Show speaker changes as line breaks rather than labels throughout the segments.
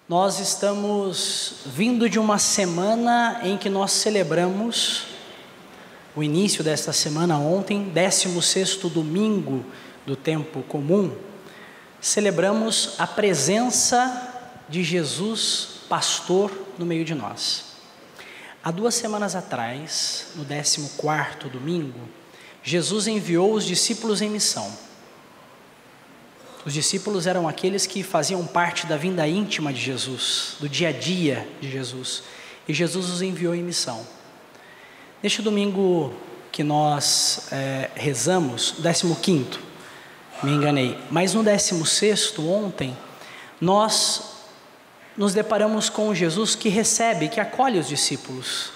Nós estamos vindo de uma semana em que nós celebramos o início desta semana ontem, 16º domingo do tempo comum. Celebramos a presença de Jesus, pastor, no meio de nós. Há 2 semanas atrás, no 14º domingo, Jesus enviou os discípulos em missão. Os discípulos eram aqueles que faziam parte da vinda íntima de Jesus, do dia a dia de Jesus. E Jesus os enviou em missão. Neste domingo que nós rezamos, 15º, me enganei. Mas no 16º, ontem, nós nos deparamos com Jesus que recebe, que acolhe os discípulos.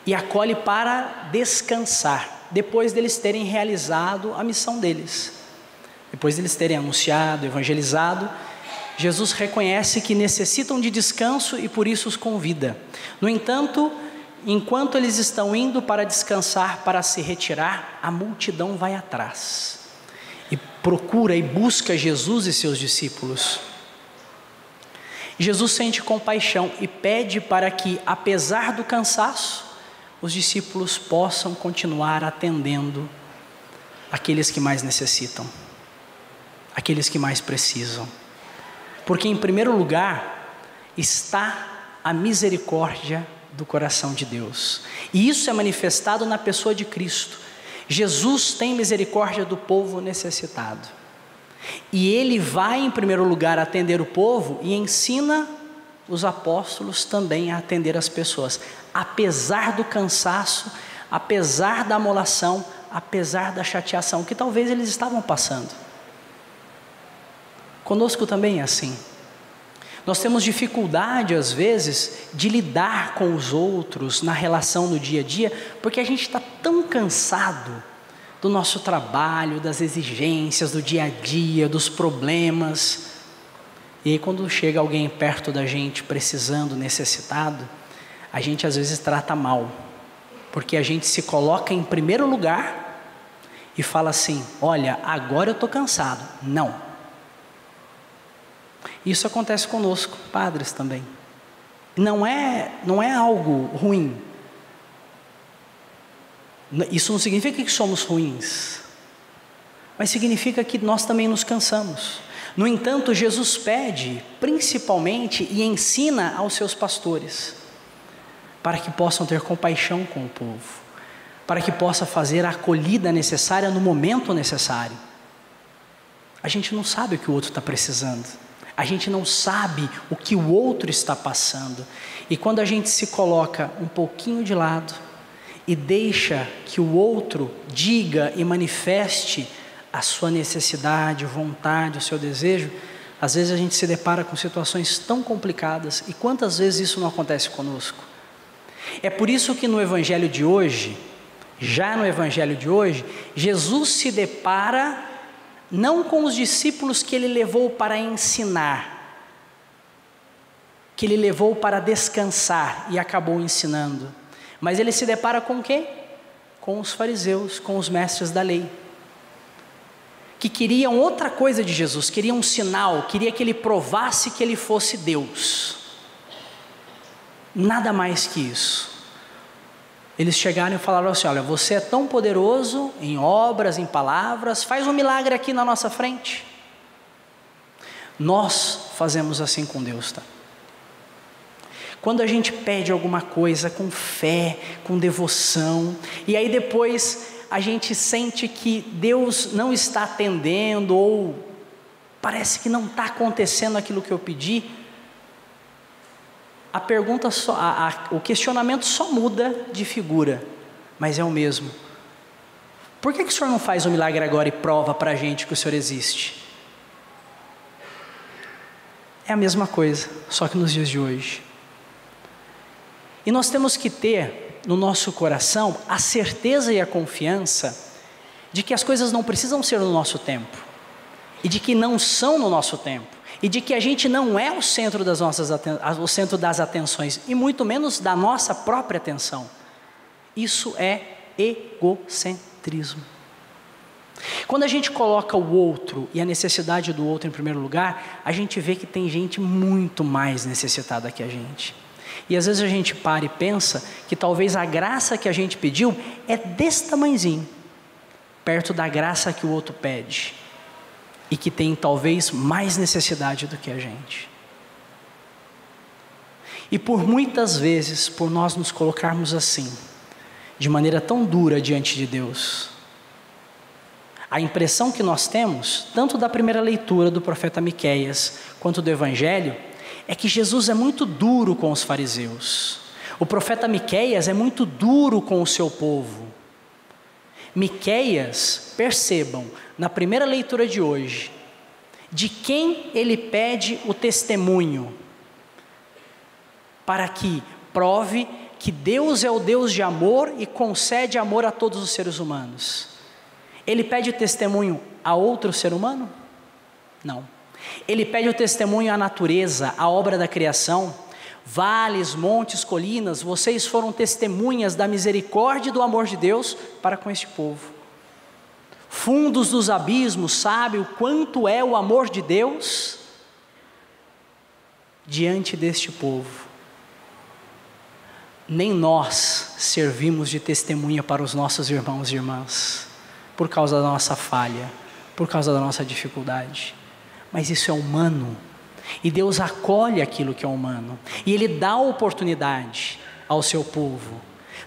E acolhe para descansar, depois deles terem realizado a missão deles. Depois deles terem anunciado, evangelizado, Jesus reconhece que necessitam de descanso e por isso os convida. No entanto, enquanto eles estão indo para descansar, para se retirar, a multidão vai atrás e procura e busca Jesus e seus discípulos. Jesus sente compaixão e pede para que, apesar do cansaço, os discípulos possam continuar atendendo aqueles que mais necessitam. Aqueles que mais precisam, porque em primeiro lugar está a misericórdia do coração de Deus, e isso é manifestado na pessoa de Cristo. Jesus tem misericórdia do povo necessitado, e Ele vai em primeiro lugar atender o povo e ensina os apóstolos também a atender as pessoas, apesar do cansaço, apesar da amolação, apesar da chateação que talvez eles estavam passando. Conosco também é assim. Nós temos dificuldade às vezes de lidar com os outros na relação no dia a dia, porque a gente está tão cansado do nosso trabalho, das exigências do dia a dia, dos problemas. E aí quando chega alguém perto da gente precisando, necessitado, a gente às vezes trata mal, porque a gente se coloca em primeiro lugar e fala assim: olha, agora eu estou cansado. Não. Isso acontece conosco, padres também. Não é algo ruim. Isso não significa que somos ruins, mas significa que nós também nos cansamos. No entanto, Jesus pede, principalmente, e ensina aos seus pastores, para que possam ter compaixão com o povo, para que possa fazer a acolhida necessária no momento necessário. A gente não sabe o que o outro está precisando. A gente não sabe o que o outro está passando. E quando a gente se coloca um pouquinho de lado e deixa que o outro diga e manifeste a sua necessidade, vontade, o seu desejo, às vezes a gente se depara com situações tão complicadas. E quantas vezes isso não acontece conosco? É por isso que no Evangelho de hoje, Jesus se depara não com os discípulos que ele levou para ensinar, que ele levou para descansar e acabou ensinando, mas ele se depara com o quê? Com os fariseus, com os mestres da lei, que queriam outra coisa de Jesus, queriam um sinal, queria que ele provasse que ele fosse Deus, nada mais que isso. Eles chegaram e falaram assim: olha, você é tão poderoso em obras, em palavras, faz um milagre aqui na nossa frente. Nós fazemos assim com Deus, tá? Quando a gente pede alguma coisa com fé, com devoção, e aí depois a gente sente que Deus não está atendendo, ou parece que não está acontecendo aquilo que eu pedi, a pergunta o questionamento só muda de figura, mas é o mesmo. Por que o Senhor não faz um milagre agora e prova para a gente que o Senhor existe? É a mesma coisa, só que nos dias de hoje. E nós temos que ter no nosso coração a certeza e a confiança de que as coisas não precisam ser no nosso tempo, e de que não são no nosso tempo, e de que a gente não é o centro o centro das atenções, e muito menos da nossa própria atenção. Isso é egocentrismo. Quando a gente coloca o outro e a necessidade do outro em primeiro lugar, a gente vê que tem gente muito mais necessitada que a gente. E às vezes a gente para e pensa que talvez a graça que a gente pediu é desse tamanhozinho, perto da graça que o outro pede, e que tem talvez mais necessidade do que a gente. E por muitas vezes, por nós nos colocarmos assim, de maneira tão dura diante de Deus, a impressão que nós temos, tanto da primeira leitura do profeta Miqueias, quanto do Evangelho, é que Jesus é muito duro com os fariseus. O profeta Miqueias é muito duro com o seu povo. Miqueias, percebam, na primeira leitura de hoje, de quem ele pede o testemunho, para que prove que Deus é o Deus de amor e concede amor a todos os seres humanos. Ele pede o testemunho a outro ser humano? Não. Ele pede o testemunho à natureza, à obra da criação. Vales, montes, colinas, vocês foram testemunhas da misericórdia e do amor de Deus para com este povo. Fundos dos abismos, sabe o quanto é o amor de Deus diante deste povo. Nem nós servimos de testemunha para os nossos irmãos e irmãs, por causa da nossa falha, por causa da nossa dificuldade. Mas isso é humano, e Deus acolhe aquilo que é humano, e Ele dá oportunidade ao seu povo.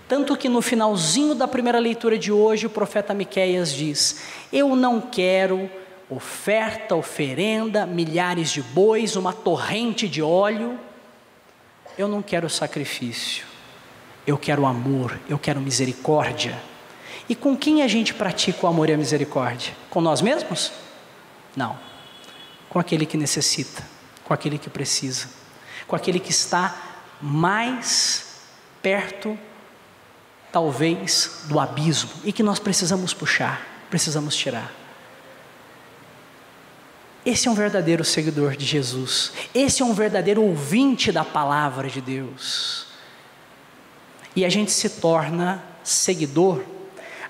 Tanto que no finalzinho da primeira leitura de hoje, o profeta Miqueias diz: eu não quero oferta, oferenda, milhares de bois, uma torrente de óleo, eu não quero sacrifício, eu quero amor, eu quero misericórdia. E com quem a gente pratica o amor e a misericórdia? Com nós mesmos? Não. Com aquele que necessita, com aquele que precisa, com aquele que está mais perto, talvez, do abismo, e que nós precisamos puxar, precisamos tirar. Esse é um verdadeiro seguidor de Jesus, esse é um verdadeiro ouvinte da palavra de Deus. E a gente se torna seguidor,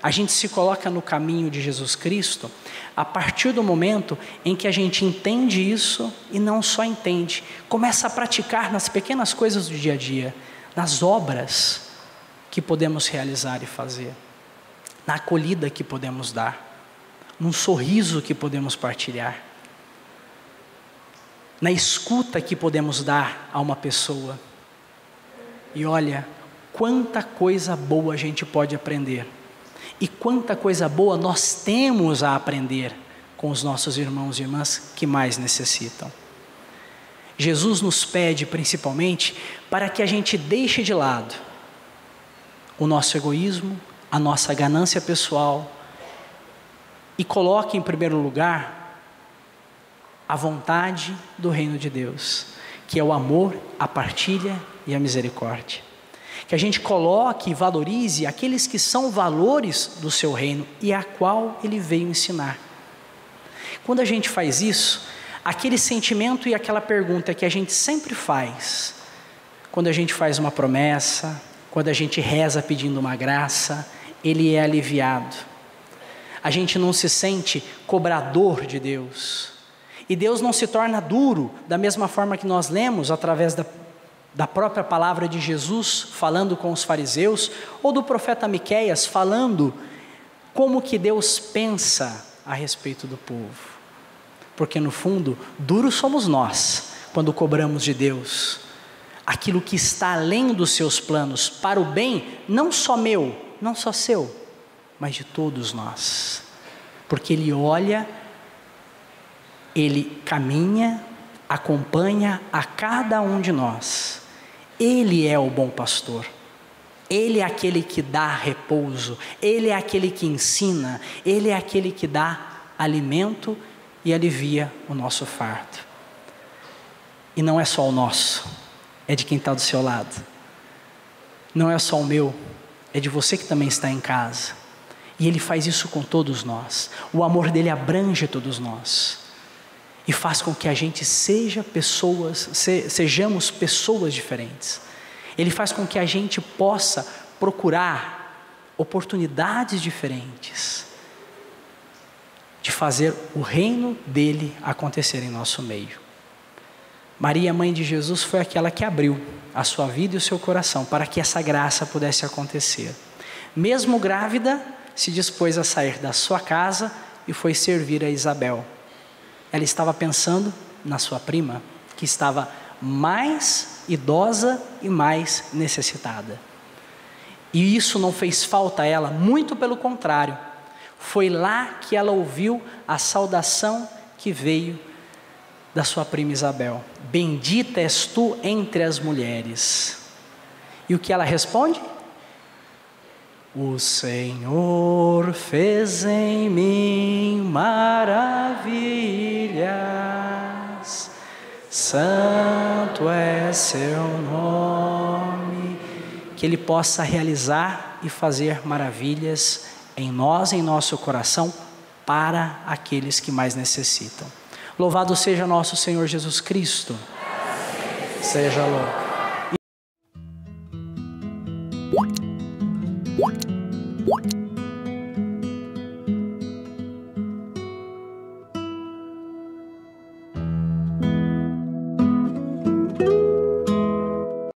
a gente se coloca no caminho de Jesus Cristo a partir do momento em que a gente entende isso e não só entende, começa a praticar nas pequenas coisas do dia a dia, nas obras que podemos realizar e fazer, na acolhida que podemos dar, num sorriso que podemos partilhar, na escuta que podemos dar a uma pessoa. E olha, quanta coisa boa a gente pode aprender, e quanta coisa boa nós temos a aprender com os nossos irmãos e irmãs que mais necessitam. Jesus nos pede principalmente para que a gente deixe de lado o nosso egoísmo, a nossa ganância pessoal, e coloque em primeiro lugar a vontade do reino de Deus, que é o amor, a partilha e a misericórdia. Que a gente coloque e valorize aqueles que são valores do seu reino e a qual ele veio ensinar. Quando a gente faz isso, aquele sentimento e aquela pergunta que a gente sempre faz, quando a gente faz uma promessa, quando a gente reza pedindo uma graça, ele é aliviado. A gente não se sente cobrador de Deus. E Deus não se torna duro, da mesma forma que nós lemos através da própria palavra de Jesus, falando com os fariseus, ou do profeta Miqueias, falando como que Deus pensa a respeito do povo. Porque no fundo, duros somos nós, quando cobramos de Deus aquilo que está além dos seus planos, para o bem, não só meu, não só seu, mas de todos nós. Porque Ele olha, Ele caminha, acompanha a cada um de nós. Ele é o bom pastor, Ele é aquele que dá repouso, Ele é aquele que ensina, Ele é aquele que dá alimento e alivia o nosso fardo. E não é só o nosso, é de quem está do seu lado. Não é só o meu, é de você que também está em casa. E Ele faz isso com todos nós. O amor dele abrange todos nós e faz com que a gente sejamos pessoas diferentes. Ele faz com que a gente possa procurar oportunidades diferentes de fazer o reino dele acontecer em nosso meio. Maria, mãe de Jesus, foi aquela que abriu a sua vida e o seu coração para que essa graça pudesse acontecer. Mesmo grávida, se dispôs a sair da sua casa e foi servir a Isabel. Ela estava pensando na sua prima, que estava mais idosa e mais necessitada. E isso não fez falta a ela, muito pelo contrário. Foi lá que ela ouviu a saudação que veio da sua prima Isabel: bendita és tu entre as mulheres. E o que ela responde? O Senhor fez em mim maravilhas, santo é seu nome. Que Ele possa realizar e fazer maravilhas em nós, em nosso coração, para aqueles que mais necessitam. Louvado seja nosso Senhor Jesus Cristo. Seja louvado.